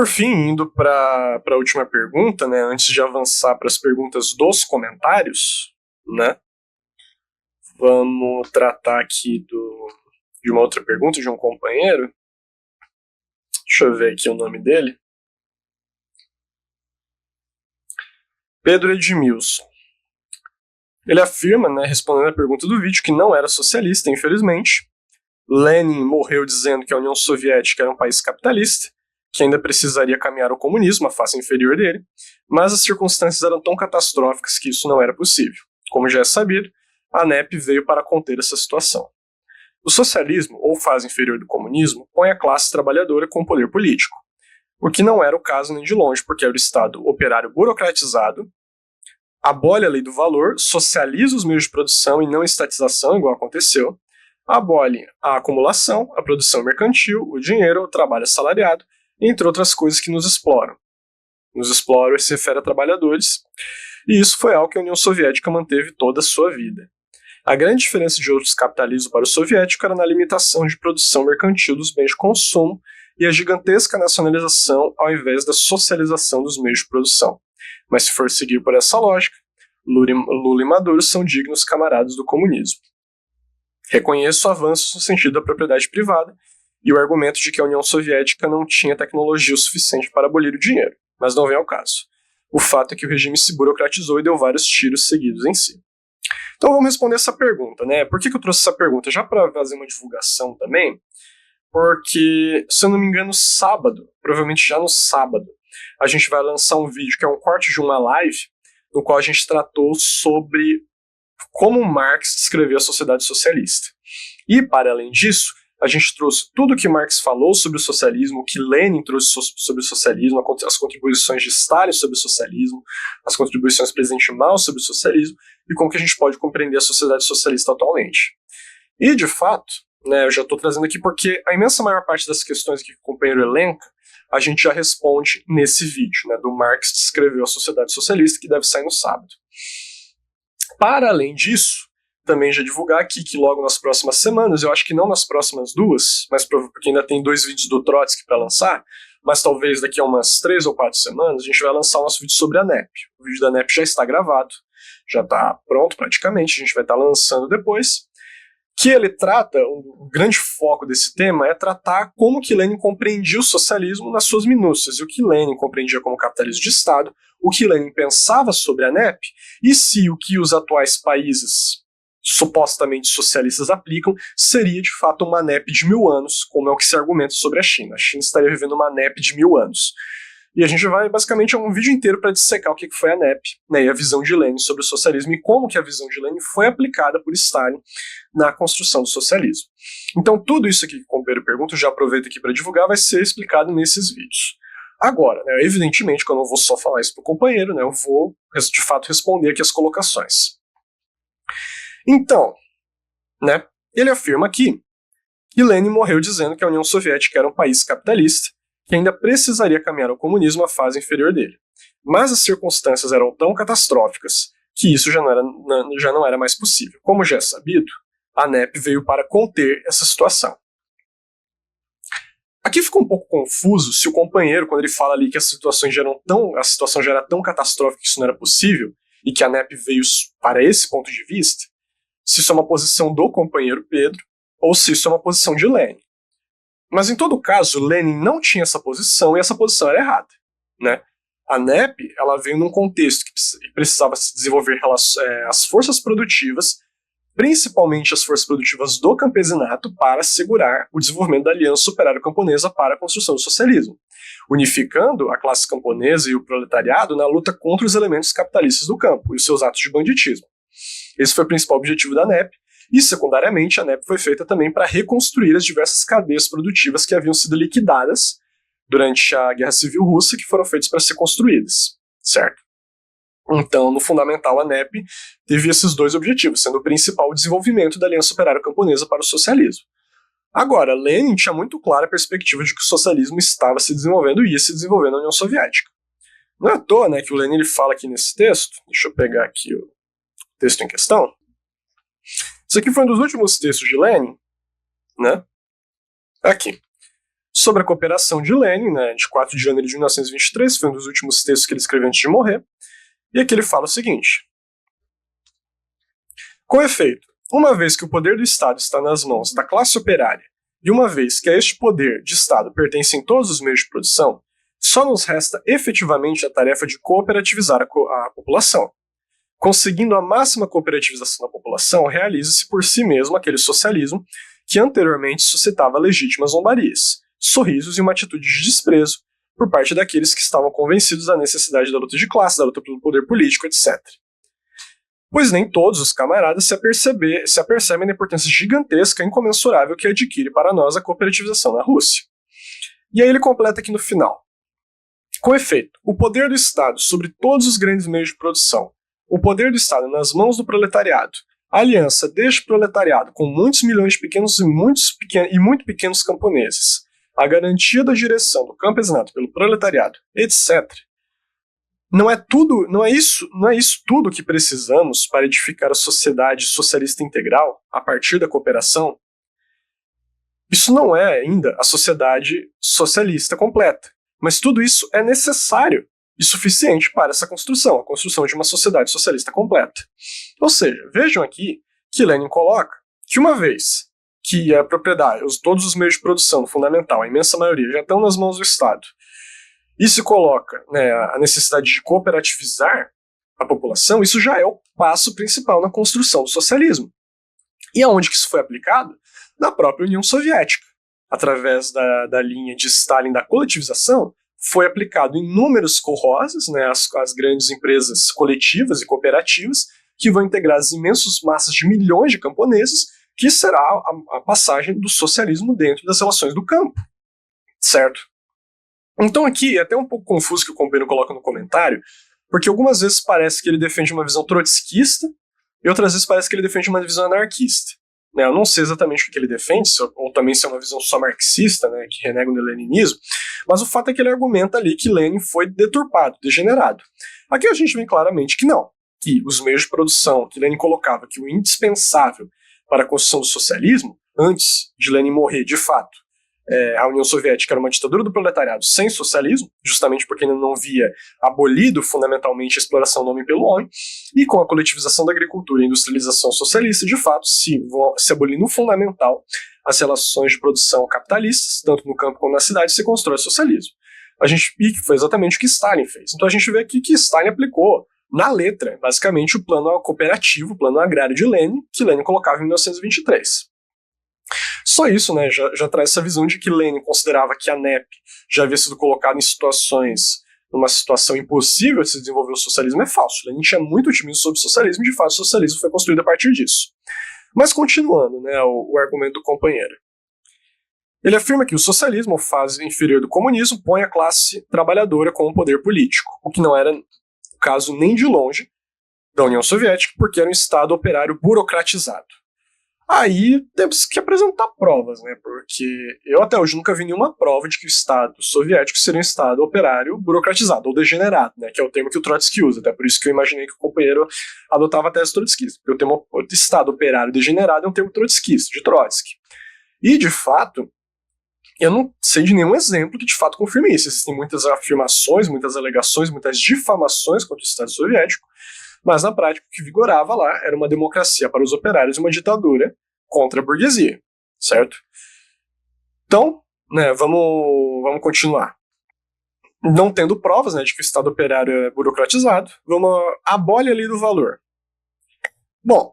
por fim, indo para a última pergunta, né, antes de avançar para as perguntas dos comentários, né, vamos tratar aqui de uma outra pergunta de um companheiro. Deixa eu ver aqui o nome dele. Pedro Edmilson. Ele afirma, né, respondendo a pergunta do vídeo, que não era socialista, infelizmente. Lenin morreu dizendo que a União Soviética era um país capitalista, que ainda precisaria caminhar ao comunismo, a face inferior dele, mas as circunstâncias eram tão catastróficas que isso não era possível. Como já é sabido, a ANEP veio para conter essa situação. O socialismo, ou fase inferior do comunismo, põe a classe trabalhadora com poder político, o que não era o caso nem de longe, porque era o Estado operário burocratizado, abole a lei do valor, socializa os meios de produção e não estatização, igual aconteceu, abole a acumulação, a produção mercantil, o dinheiro, o trabalho assalariado, entre outras coisas que nos exploram. Nos exploram se refere a trabalhadores, e isso foi algo que a União Soviética manteve toda a sua vida. A grande diferença de outros capitalismos para o soviético era na limitação de produção mercantil dos bens de consumo e a gigantesca nacionalização ao invés da socialização dos meios de produção. Mas se for seguir por essa lógica, Lula e Maduro são dignos camaradas do comunismo. Reconheço avanços no sentido da propriedade privada e o argumento de que a União Soviética não tinha tecnologia o suficiente para abolir o dinheiro, mas não vem ao caso. O fato é que o regime se burocratizou e deu vários tiros seguidos em si. Então vamos responder essa pergunta, né? Por que eu trouxe essa pergunta? Já para fazer uma divulgação também, porque, se eu não me engano, sábado, provavelmente já no sábado, a gente vai lançar um vídeo que é um corte de uma live, no qual a gente tratou sobre como Marx descreveu a sociedade socialista. E, para além disso, a gente trouxe tudo o que Marx falou sobre o socialismo, o que Lenin trouxe sobre o socialismo, as contribuições de Stalin sobre o socialismo, as contribuições do presidente Mao sobre o socialismo, e como que a gente pode compreender a sociedade socialista atualmente. E, de fato, né, eu já estou trazendo aqui porque a imensa maior parte das questões que o companheiro elenca, a gente já responde nesse vídeo, né, do Marx descreveu a sociedade socialista, que deve sair no sábado. Para além disso, também já divulgar aqui que logo nas próximas semanas, eu acho que não nas próximas duas, mas porque ainda tem 2 vídeos do Trotsky para lançar, mas talvez daqui a umas 3 ou 4 semanas, a gente vai lançar o nosso vídeo sobre a NEP. O vídeo da NEP já está gravado, já está pronto praticamente, a gente vai estar lançando depois. Que ele trata, o grande foco desse tema é tratar como que Lenin compreendia o socialismo nas suas minúcias, e o que Lenin compreendia como capitalismo de Estado, o que Lenin pensava sobre a NEP, e se o que os atuais países supostamente socialistas aplicam seria de fato uma NEP de 1000 anos, como é o que se argumenta sobre a China. A China estaria vivendo uma NEP de 1000 anos. E a gente vai, basicamente, um vídeo inteiro para dissecar o que foi a NEP, né, e a visão de Lenin sobre o socialismo, e como que a visão de Lenin foi aplicada por Stalin na construção do socialismo. Então, tudo isso aqui que o companheiro pergunta, eu já aproveito aqui para divulgar, vai ser explicado nesses vídeos. Agora, né, evidentemente, que eu não vou só falar isso para o companheiro, né, eu vou, de fato, responder aqui as colocações. Então, né, ele afirma aqui que Lenin morreu dizendo que a União Soviética era um país capitalista, que ainda precisaria caminhar ao comunismo, a fase inferior dele. Mas as circunstâncias eram tão catastróficas que isso já não era mais possível. Como já é sabido, a NEP veio para conter essa situação. Aqui fica um pouco confuso se o companheiro, quando ele fala ali que a situação já era tão catastrófica que isso não era possível, e que a NEP veio para esse ponto de vista, se isso é uma posição do companheiro Pedro, ou se isso é uma posição de Lenin. Mas, em todo caso, Lenin não tinha essa posição e essa posição era errada, né? A NEP ela veio num contexto que precisava se desenvolver as forças produtivas, principalmente as forças produtivas do campesinato, para assegurar o desenvolvimento da aliança operário-camponesa para a construção do socialismo, unificando a classe camponesa e o proletariado na luta contra os elementos capitalistas do campo e os seus atos de banditismo. Esse foi o principal objetivo da NEP, e, secundariamente, a NEP foi feita também para reconstruir as diversas cadeias produtivas que haviam sido liquidadas durante a Guerra Civil Russa, que foram feitas para ser construídas, certo? Então, no fundamental, a NEP teve esses 2 objetivos, sendo o principal o desenvolvimento da Aliança Operário-Camponesa para o socialismo. Agora, Lenin tinha muito clara a perspectiva de que o socialismo estava se desenvolvendo e ia se desenvolver na União Soviética. Não é à toa, né, que o Lenin ele fala aqui nesse texto, deixa eu pegar aqui o texto em questão. Isso aqui foi um dos últimos textos de Lenin, né? Aqui. sobre a cooperação de Lenin, né, de 4 de janeiro de 1923, foi um dos últimos textos que ele escreveu antes de morrer, e aqui ele fala o seguinte: com efeito, uma vez que o poder do Estado está nas mãos da classe operária, e uma vez que a este poder de Estado pertencem todos os meios de produção, só nos resta efetivamente a tarefa de cooperativizar a população. Conseguindo a máxima cooperativização da população, realiza-se por si mesmo aquele socialismo que anteriormente suscitava legítimas zombarias, sorrisos e uma atitude de desprezo por parte daqueles que estavam convencidos da necessidade da luta de classe, da luta pelo poder político, etc. Pois nem todos os camaradas se apercebem da importância gigantesca e incomensurável que adquire para nós a cooperativização na Rússia. E aí ele completa aqui no final. Com efeito, o poder do Estado sobre todos os grandes meios de produção, o poder do Estado nas mãos do proletariado, a aliança deste proletariado com muitos milhões de pequenos e muito pequenos camponeses, a garantia da direção do campesinato pelo proletariado, etc. Não é isso tudo que precisamos para edificar a sociedade socialista integral a partir da cooperação? Isso não é ainda a sociedade socialista completa, mas tudo isso é necessário e suficiente para essa construção, a construção de uma sociedade socialista completa. Ou seja, vejam aqui que Lenin coloca que uma vez que a propriedade, todos os meios de produção fundamental, a imensa maioria, já estão nas mãos do Estado, e se coloca, né, a necessidade de cooperativizar a população, isso já é o passo principal na construção do socialismo. E aonde que isso foi aplicado? Na própria União Soviética. Através da linha de Stalin da coletivização, foi aplicado em inúmeros kolkhozes, né, as grandes empresas coletivas e cooperativas, que vão integrar as imensas massas de milhões de camponeses, que será a passagem do socialismo dentro das relações do campo. Certo? Então aqui é até um pouco confuso que o companheiro coloca no comentário, porque algumas vezes parece que ele defende uma visão trotskista, e outras vezes parece que ele defende uma visão anarquista. Né, eu não sei exatamente o que ele defende, ou também se é uma visão só marxista, né, que renega o leninismo, mas o fato é que ele argumenta ali que Lenin foi deturpado, degenerado. Aqui a gente vê claramente que não, que os meios de produção que Lenin colocava, que o indispensável para a construção do socialismo, antes de Lenin morrer, de fato, a União Soviética era uma ditadura do proletariado sem socialismo, justamente porque ainda não havia abolido fundamentalmente a exploração do homem pelo homem, e com a coletivização da agricultura e a industrialização socialista, de fato, se abolir no fundamental as relações de produção capitalistas, tanto no campo como na cidade, se constrói o socialismo. E foi exatamente o que Stalin fez. Então a gente vê aqui que Stalin aplicou na letra, basicamente, o plano cooperativo, o plano agrário de Lenin, que Lenin colocava em 1923. Só isso, né, já traz essa visão de que Lenin considerava que a NEP já havia sido colocada numa situação impossível de se desenvolver o socialismo, é falso. Lenin tinha muito otimismo sobre o socialismo, de fato o socialismo foi construído a partir disso. Mas continuando, né, o argumento do companheiro. Ele afirma que o socialismo, fase inferior do comunismo, põe a classe trabalhadora como poder político, o que não era o caso nem de longe da União Soviética, porque era um Estado operário burocratizado. Aí temos que apresentar provas, né? Porque eu até hoje nunca vi nenhuma prova de que o Estado soviético seria um Estado operário burocratizado ou degenerado, né? Que é o termo que o Trotsky usa, até por isso que eu imaginei que o companheiro adotava a tese trotskista, porque o termo Estado operário degenerado é um termo trotskista, de Trotsky. E, de fato, eu não sei de nenhum exemplo que de fato confirme isso. Existem muitas afirmações, muitas alegações, muitas difamações contra o Estado soviético, mas na prática o que vigorava lá era uma democracia para os operários e uma ditadura contra a burguesia, certo? Então, né, vamos continuar. Não tendo provas, né, de que o Estado operário é burocratizado, vamos abole a lei do valor. Bom,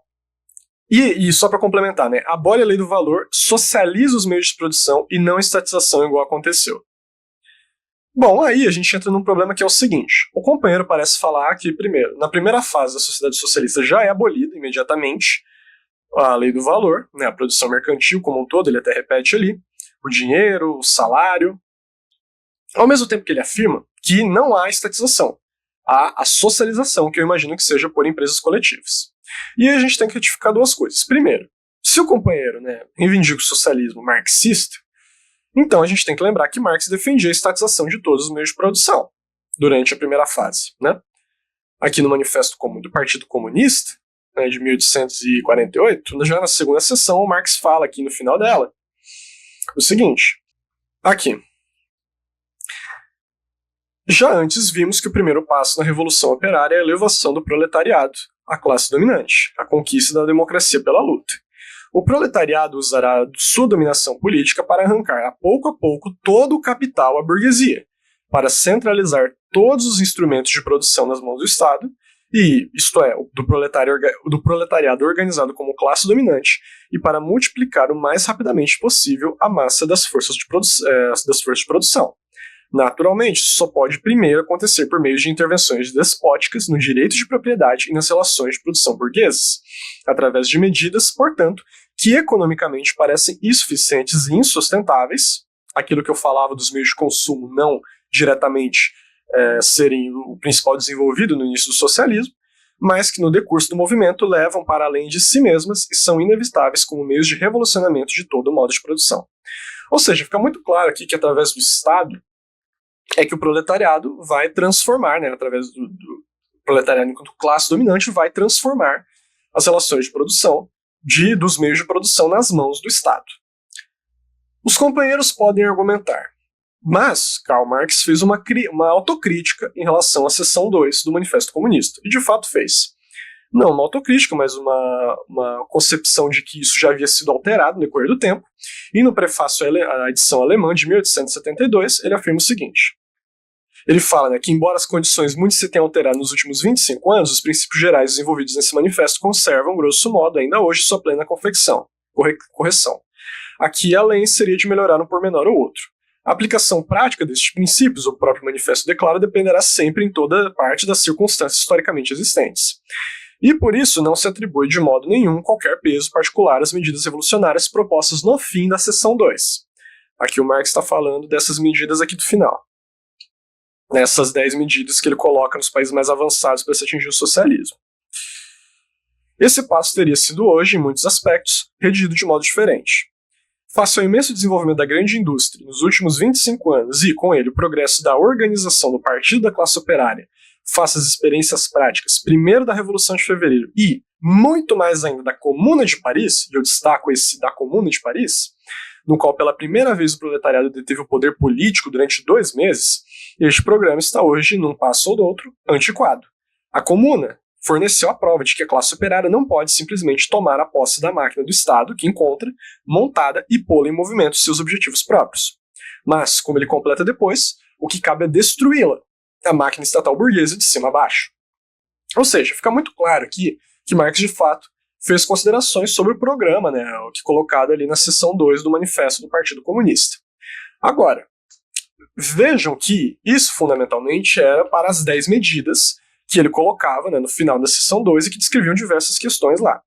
e só para complementar, né, abole a lei do valor, socializa os meios de produção e não estatização igual aconteceu. Bom, aí a gente entra num problema que é o seguinte: o companheiro parece falar que, primeiro, na primeira fase da sociedade socialista já é abolida imediatamente a lei do valor, né, a produção mercantil como um todo, ele até repete ali, o dinheiro, o salário, ao mesmo tempo que ele afirma que não há estatização, há a socialização, que eu imagino que seja por empresas coletivas. E aí a gente tem que retificar duas coisas. Primeiro, se o companheiro, né, reivindica o socialismo marxista, então a gente tem que lembrar que Marx defendia a estatização de todos os meios de produção durante a primeira fase, né? Aqui no Manifesto do Partido Comunista, né, de 1848, já na segunda sessão, o Marx fala aqui no final dela o seguinte: Aqui. Já antes vimos que o primeiro passo na Revolução Operária é a elevação do proletariado, a classe dominante, a conquista da democracia pela luta. O proletariado usará sua dominação política para arrancar a pouco todo o capital à burguesia, para centralizar todos os instrumentos de produção nas mãos do Estado, e, isto é, do proletariado organizado como classe dominante, e para multiplicar o mais rapidamente possível a massa das forças de produção. Naturalmente, isso só pode primeiro acontecer por meio de intervenções despóticas no direito de propriedade e nas relações de produção burguesas, através de medidas, portanto, que economicamente parecem insuficientes e insustentáveis, aquilo que eu falava dos meios de consumo não diretamente serem o principal desenvolvido no início do socialismo, mas que no decurso do movimento levam para além de si mesmas e são inevitáveis como meios de revolucionamento de todo o modo de produção. Ou seja, fica muito claro aqui que através do Estado é que o proletariado vai transformar, através do proletariado enquanto classe dominante, vai transformar as relações de produção dos meios de produção nas mãos do Estado. Os companheiros podem argumentar, mas Karl Marx fez uma autocrítica em relação à seção 2 do Manifesto Comunista, e de fato fez. Não uma autocrítica, mas uma concepção de que isso já havia sido alterado no decorrer do tempo, e no prefácio à edição alemã de 1872, ele afirma o seguinte. Ele fala que, embora as condições muito se tenham alterado nos últimos 25 anos, os princípios gerais desenvolvidos nesse manifesto conservam, grosso modo, ainda hoje, sua plena correção. Aqui, além, seria de melhorar um pormenor ou outro. A aplicação prática destes princípios, o próprio manifesto declara, dependerá sempre em toda parte das circunstâncias historicamente existentes. E por isso não se atribui de modo nenhum qualquer peso particular às medidas revolucionárias propostas no fim da seção 2. Aqui o Marx está falando dessas medidas aqui do final. Nessas 10 medidas que ele coloca nos países mais avançados para se atingir o socialismo. Esse passo teria sido hoje, em muitos aspectos, redigido de modo diferente. Face ao imenso desenvolvimento da grande indústria nos últimos 25 anos e, com ele, o progresso da organização do Partido da Classe Operária, face às experiências práticas, primeiro da Revolução de Fevereiro e, muito mais ainda, da Comuna de Paris, e eu destaco esse da Comuna de Paris, no qual pela primeira vez o proletariado deteve o poder político durante 2 meses, este programa está hoje, num passo ou do outro, antiquado. A Comuna forneceu a prova de que a classe operária não pode simplesmente tomar a posse da máquina do Estado que encontra, montada e pô-la em movimento seus objetivos próprios. Mas, como ele completa depois, o que cabe é destruí-la, a máquina estatal burguesa de cima a baixo. Ou seja, fica muito claro aqui que Marx, de fato, fez considerações sobre o programa, o que colocado ali na seção 2 do Manifesto do Partido Comunista. Agora, vejam que isso fundamentalmente era para as 10 medidas que ele colocava no final da seção 2 e que descreviam diversas questões lá.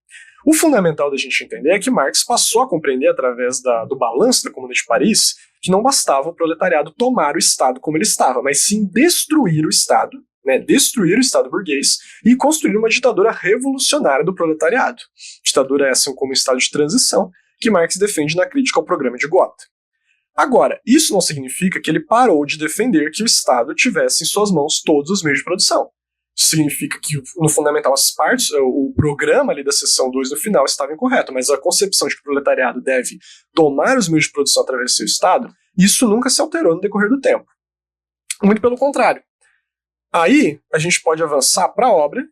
O fundamental da gente entender é que Marx passou a compreender, através do balanço da Comuna de Paris, que não bastava o proletariado tomar o Estado como ele estava, mas sim destruir o Estado, destruir o Estado burguês e construir uma ditadura revolucionária do proletariado. Ditadura essa como um estado de transição que Marx defende na crítica ao programa de Gotha. Agora, isso não significa que ele parou de defender que o Estado tivesse em suas mãos todos os meios de produção. Isso significa que, no fundamental, as partes, o programa ali da seção 2 no final estava incorreto, mas a concepção de que o proletariado deve tomar os meios de produção através do seu Estado, isso nunca se alterou no decorrer do tempo. Muito pelo contrário. Aí, a gente pode avançar para a obra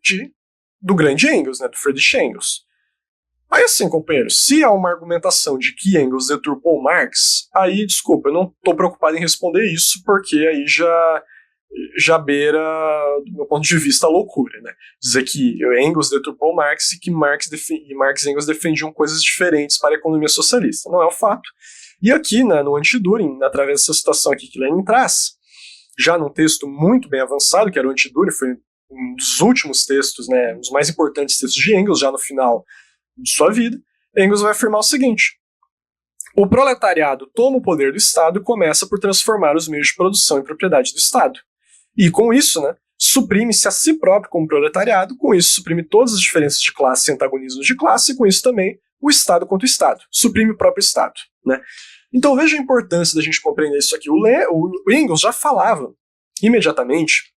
do grande Engels, do Friedrich Engels. Aí assim, companheiros, se há uma argumentação de que Engels deturpou Marx, aí, desculpa, eu não estou preocupado em responder isso, porque aí já beira, do meu ponto de vista, a loucura, Dizer que Engels deturpou Marx e que Marx e Engels defendiam coisas diferentes para a economia socialista. Não é o fato. E aqui, no Anti-Düring, através dessa citação aqui que Lenin traz, já num texto muito bem avançado, que era o Anti-Düring, foi um dos últimos textos, um dos mais importantes textos de Engels, já no final de sua vida, Engels vai afirmar o seguinte: o proletariado toma o poder do Estado e começa por transformar os meios de produção em propriedade do Estado. E com isso, suprime-se a si próprio como proletariado, com isso suprime todas as diferenças de classe e antagonismos de classe, e com isso também o Estado contra o Estado, suprime o próprio Estado. Então veja a importância da gente compreender isso aqui. O Engels já falava imediatamente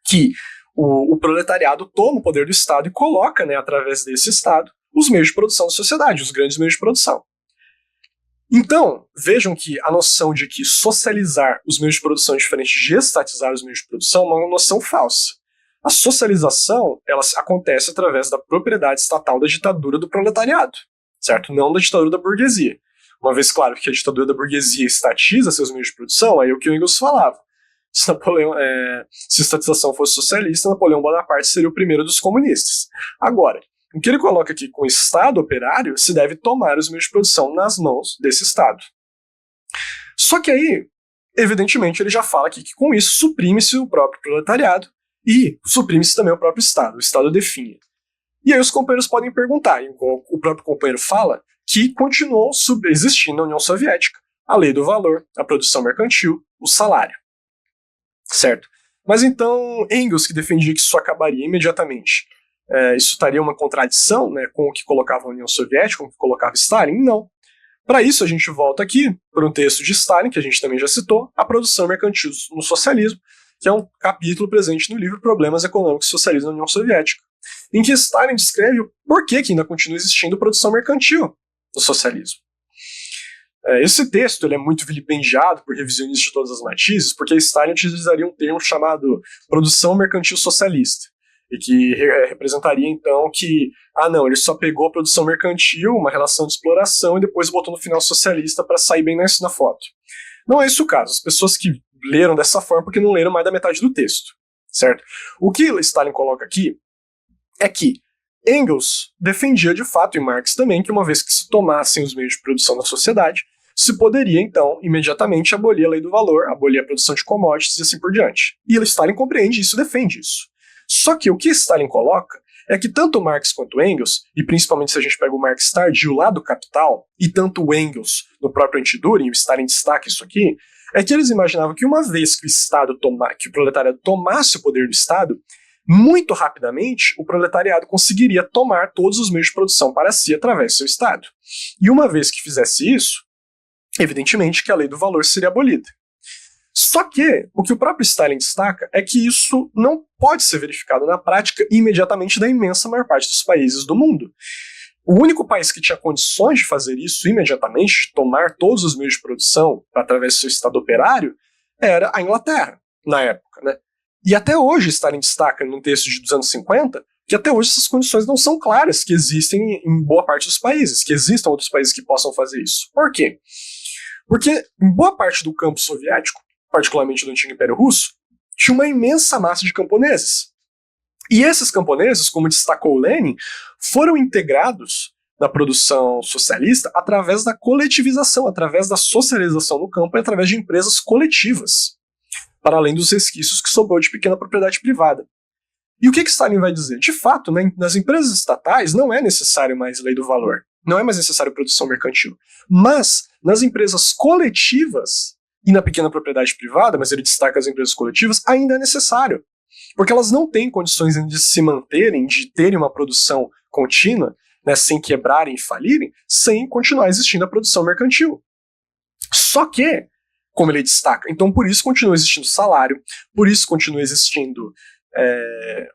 que o proletariado toma o poder do Estado e coloca, através desse Estado, os meios de produção da sociedade, os grandes meios de produção. Então, vejam que a noção de que socializar os meios de produção é diferente de estatizar os meios de produção é uma noção falsa. A socialização, ela acontece através da propriedade estatal da ditadura do proletariado, certo? Não da ditadura da burguesia. Uma vez, claro, que a ditadura da burguesia estatiza seus meios de produção, aí é o que o Engels falava. Se estatização fosse socialista, Napoleão Bonaparte seria o primeiro dos comunistas. Agora, o que ele coloca aqui com o Estado operário, se deve tomar os meios de produção nas mãos desse Estado. Só que aí, evidentemente, ele já fala aqui que com isso suprime-se o próprio proletariado e suprime-se também o próprio Estado. O Estado definha. E aí os companheiros podem perguntar, e o próprio companheiro fala, que continuou existindo na União Soviética a lei do valor, a produção mercantil, o salário. Certo? Mas então, Engels, que defendia que isso acabaria imediatamente, isso estaria uma contradição, né, com o que colocava a União Soviética, com o que colocava Stalin? Não. Para isso, a gente volta aqui para um texto de Stalin, que a gente também já citou, A Produção Mercantil no Socialismo, que é um capítulo presente no livro Problemas Econômicos e Socialismo na União Soviética, em que Stalin descreve o porquê que ainda continua existindo produção mercantil no socialismo. Esse texto ele é muito vilipendiado por revisionistas de todas as matizes, porque Stalin utilizaria um termo chamado produção mercantil socialista, e que representaria então que, ele só pegou a produção mercantil, uma relação de exploração, e depois botou no final socialista para sair bem na foto. Não é esse o caso. As pessoas que leram dessa forma porque não leram mais da metade do texto, certo? O que Stalin coloca aqui é que Engels defendia de fato, e Marx também, que uma vez que se tomassem os meios de produção da sociedade, se poderia, então, imediatamente abolir a lei do valor, abolir a produção de commodities e assim por diante. E Stalin compreende isso, defende isso. Só que o que Stalin coloca é que tanto Marx quanto Engels, e principalmente se a gente pega o Marx tardio lá do Capital, e tanto o Engels no próprio Anti-Düren, o Stalin destaca isso aqui, é que eles imaginavam que uma vez que que o proletariado tomasse o poder do Estado, muito rapidamente o proletariado conseguiria tomar todos os meios de produção para si através do seu Estado. E uma vez que fizesse isso, evidentemente que a lei do valor seria abolida. Só que o que o próprio Stalin destaca é que isso não pode ser verificado na prática imediatamente da imensa maior parte dos países do mundo. O único país que tinha condições de fazer isso imediatamente, de tomar todos os meios de produção através do seu Estado operário, era a Inglaterra, na época, né? E até hoje Stalin destaca, num texto dos anos 50, que até hoje essas condições não são claras, que existem em boa parte dos países, que existam outros países que possam fazer isso. Por quê? Porque em boa parte do campo soviético, particularmente do antigo Império Russo, tinha uma imensa massa de camponeses. E esses camponeses, como destacou Lenin, foram integrados na produção socialista através da coletivização, através da socialização no campo e através de empresas coletivas, para além dos resquícios que sobrou de pequena propriedade privada. E o que Stalin vai dizer? De fato, nas empresas estatais não é necessário mais lei do valor, não é mais necessário produção mercantil, mas nas empresas coletivas e na pequena propriedade privada, mas ele destaca as empresas coletivas, ainda é necessário. Porque elas não têm condições de se manterem, de terem uma produção contínua, né, sem quebrarem e falirem, sem continuar existindo a produção mercantil. Só que, como ele destaca, então por isso continua existindo salário, por isso continua existindo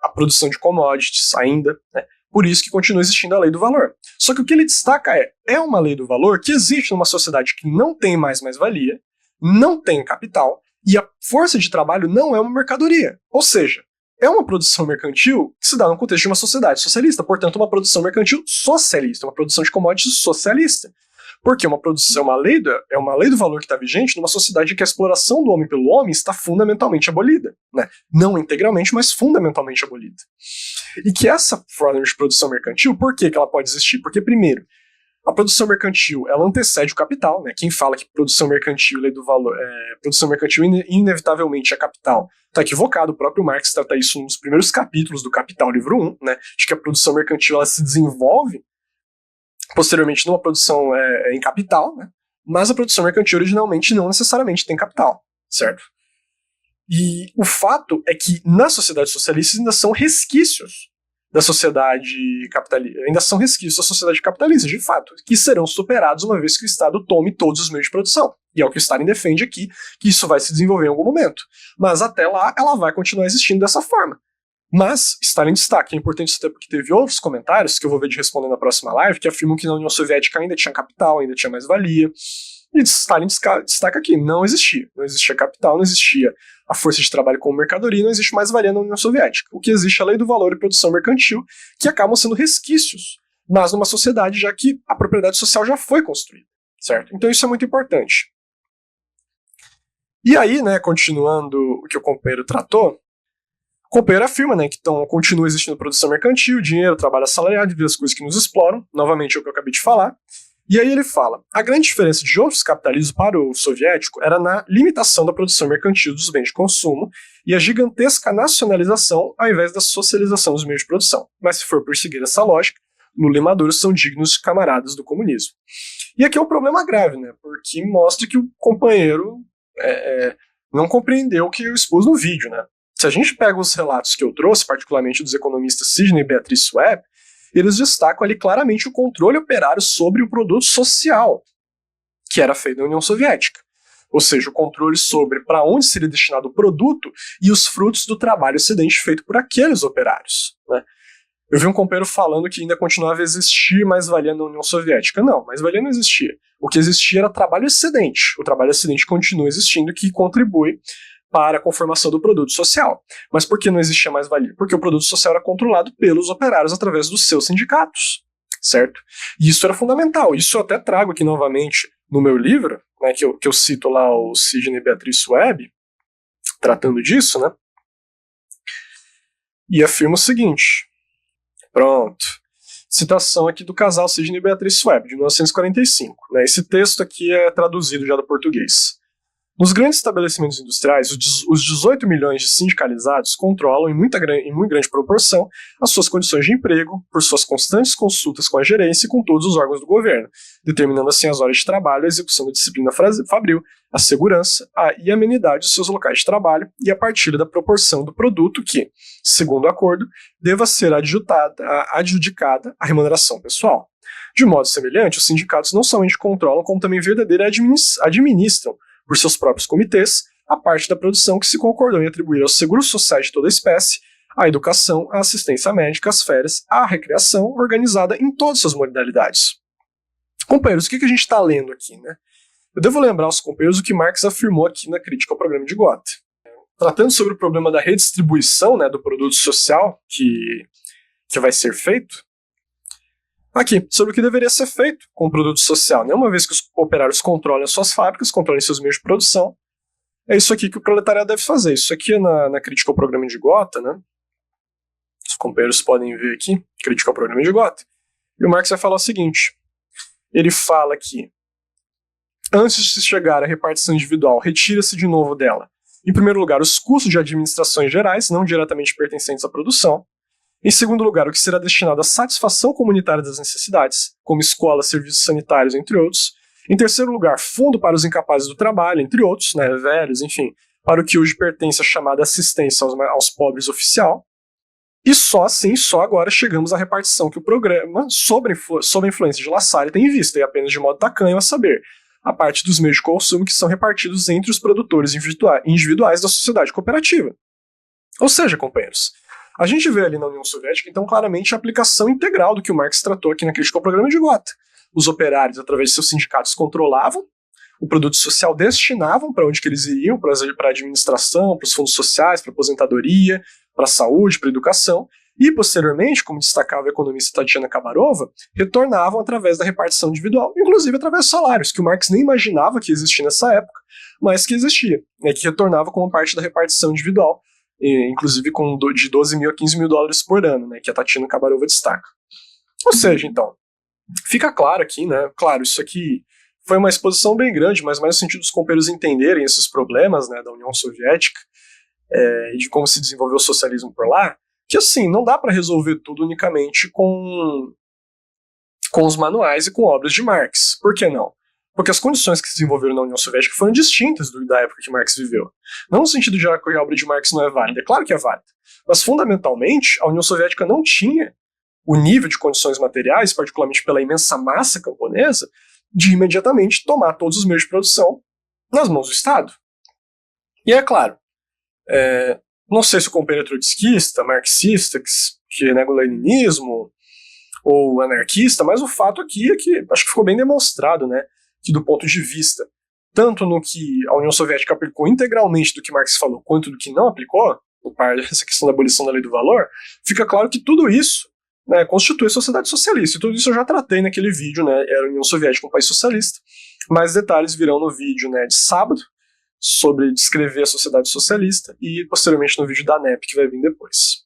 a produção de commodities ainda, né, por isso que continua existindo a lei do valor. Só que o que ele destaca é uma lei do valor que existe numa sociedade que não tem mais-valia, não tem capital, e a força de trabalho não é uma mercadoria. Ou seja, é uma produção mercantil que se dá no contexto de uma sociedade socialista, portanto uma produção mercantil socialista, uma produção de commodities socialista. Porque é uma lei do valor que está vigente numa sociedade em que a exploração do homem pelo homem está fundamentalmente abolida, né? Não integralmente, mas fundamentalmente abolida. E que essa forma de produção mercantil, por que ela pode existir? Porque, primeiro, a produção mercantil, ela antecede o capital, né? Quem fala que produção mercantil e lei do valor, produção mercantil inevitavelmente é capital, está equivocado. O próprio Marx trata isso nos primeiros capítulos do Capital, livro 1, né? De que a produção mercantil ela se desenvolve posteriormente numa produção em capital, né? Mas a produção mercantil originalmente não necessariamente tem capital, certo? E o fato é que nas sociedades socialistas ainda são resquícios da sociedade capitalista, de fato, que serão superados uma vez que o Estado tome todos os meios de produção. E é o que o Stalin defende aqui, que isso vai se desenvolver em algum momento. Mas até lá, ela vai continuar existindo dessa forma. Mas Stalin destaca, é importante isso porque teve outros comentários, que eu vou ver de responder na próxima live, que afirmam que na União Soviética ainda tinha capital, ainda tinha mais-valia. E Stalin destaca aqui, não existia capital, não existia a força de trabalho como mercadoria, não existe mais-valia na União Soviética. O que existe é a lei do valor e produção mercantil, que acabam sendo resquícios, mas numa sociedade já que a propriedade social já foi construída, certo? Então isso é muito importante. E aí, né, continuando o que o companheiro tratou, o companheiro afirma, né, que então continua existindo produção mercantil, dinheiro, trabalho assalariado e as coisas que nos exploram, novamente é o que eu acabei de falar. E aí ele fala, a grande diferença de outros capitalismos para o soviético era na limitação da produção mercantil dos bens de consumo e a gigantesca nacionalização ao invés da socialização dos meios de produção. Mas se for por seguir essa lógica, Lula e Maduro são dignos camaradas do comunismo. E aqui é um problema grave, né, porque mostra que o companheiro não compreendeu o que eu expus no vídeo, né. Se a gente pega os relatos que eu trouxe, particularmente dos economistas Sidney e Beatrice Webb, eles destacam ali claramente o controle operário sobre o produto social que era feito na União Soviética. Ou seja, o controle sobre para onde seria destinado o produto e os frutos do trabalho excedente feito por aqueles operários, né. Eu vi um companheiro falando que ainda continuava a existir mais-valia na União Soviética. Não, mais-valia não existia. O que existia era trabalho excedente. O trabalho excedente continua existindo, que contribui para a conformação do produto social. Mas por que não existia mais-valia? Porque o produto social era controlado pelos operários através dos seus sindicatos, certo? E isso era fundamental. Isso eu até trago aqui novamente no meu livro, né, que eu cito lá o Sidney e Beatrice Webb, tratando disso, né? E afirma o seguinte... Pronto. Citação aqui do casal Sidney e Beatrice Webb, de 1945. Né? Esse texto aqui é traduzido já do português. Nos grandes estabelecimentos industriais, os 18 milhões de sindicalizados controlam, em muito grande proporção, as suas condições de emprego, por suas constantes consultas com a gerência e com todos os órgãos do governo, determinando assim as horas de trabalho, a execução da disciplina fabril, a segurança e a amenidade dos seus locais de trabalho e a partilha da proporção do produto que, segundo o acordo, deva ser adjudicada à remuneração pessoal. De modo semelhante, os sindicatos não somente controlam, como também verdadeiramente administram, por seus próprios comitês, a parte da produção que se concordou em atribuir aos seguros sociais de toda espécie, à educação, à assistência médica, às férias, à recreação, organizada em todas suas modalidades. Companheiros, o que a gente está lendo aqui, né? Eu devo lembrar aos companheiros o que Marx afirmou aqui na crítica ao programa de Gotha. Tratando sobre o problema da redistribuição, né, do produto social que vai ser feito, aqui, sobre o que deveria ser feito com o produto social, né? Uma vez que os operários controlam as suas fábricas, controlam seus meios de produção, é isso aqui que o proletariado deve fazer. Isso aqui é na crítica ao programa de Gotha, né? Os companheiros podem ver aqui, crítica ao programa de Gotha. E o Marx vai falar o seguinte, ele fala que antes de se chegar à repartição individual, retira-se de novo dela, em primeiro lugar, os custos de administrações gerais, não diretamente pertencentes à produção. Em segundo lugar, o que será destinado à satisfação comunitária das necessidades, como escolas, serviços sanitários, entre outros. Em terceiro lugar, fundo para os incapazes do trabalho, entre outros, né, velhos, enfim, para o que hoje pertence à chamada assistência aos pobres oficial. E só assim, só agora chegamos à repartição que o programa, sob a influência de Lassalle, tem em vista, e apenas de modo tacanho, a saber, a parte dos meios de consumo que são repartidos entre os produtores individuais da sociedade cooperativa. Ou seja, companheiros, a gente vê ali na União Soviética, então, claramente a aplicação integral do que o Marx tratou aqui na crítica ao programa de Gotha. Os operários, através de seus sindicatos, controlavam o produto social, destinavam para onde que eles iriam, para a administração, para os fundos sociais, para a aposentadoria, para a saúde, para a educação, e, posteriormente, como destacava a economista Tatiana Kabarova, retornavam através da repartição individual, inclusive através dos salários, que o Marx nem imaginava que existia nessa época, mas que existia, né, que retornava como parte da repartição individual, inclusive de 12 mil a 15 mil dólares por ano, né, que a Tatiana Kabarova destaca. Ou seja, então, fica claro aqui, né, claro, isso aqui foi uma exposição bem grande, mas mais no sentido dos companheiros entenderem esses problemas, né, da União Soviética e de como se desenvolveu o socialismo por lá, que assim, não dá para resolver tudo unicamente com os manuais e com obras de Marx. Por que não? Porque as condições que se desenvolveram na União Soviética foram distintas da época que Marx viveu. Não no sentido de que a obra de Marx não é válida, é claro que é válida, mas fundamentalmente a União Soviética não tinha o nível de condições materiais, particularmente pela imensa massa camponesa, de imediatamente tomar todos os meios de produção nas mãos do Estado. E é claro, Não sei se o companheiro é trotskista, marxista, que nega o leninismo, ou anarquista, mas o fato aqui é que acho que ficou bem demonstrado, né, que do ponto de vista, tanto no que a União Soviética aplicou integralmente do que Marx falou, quanto do que não aplicou, essa questão da abolição da lei do valor, fica claro que tudo isso, né, constitui a sociedade socialista. E tudo isso eu já tratei naquele vídeo, né, era a União Soviética um país socialista. Mais detalhes virão no vídeo, né, de sábado, sobre descrever a sociedade socialista, e posteriormente no vídeo da NEP, que vai vir depois.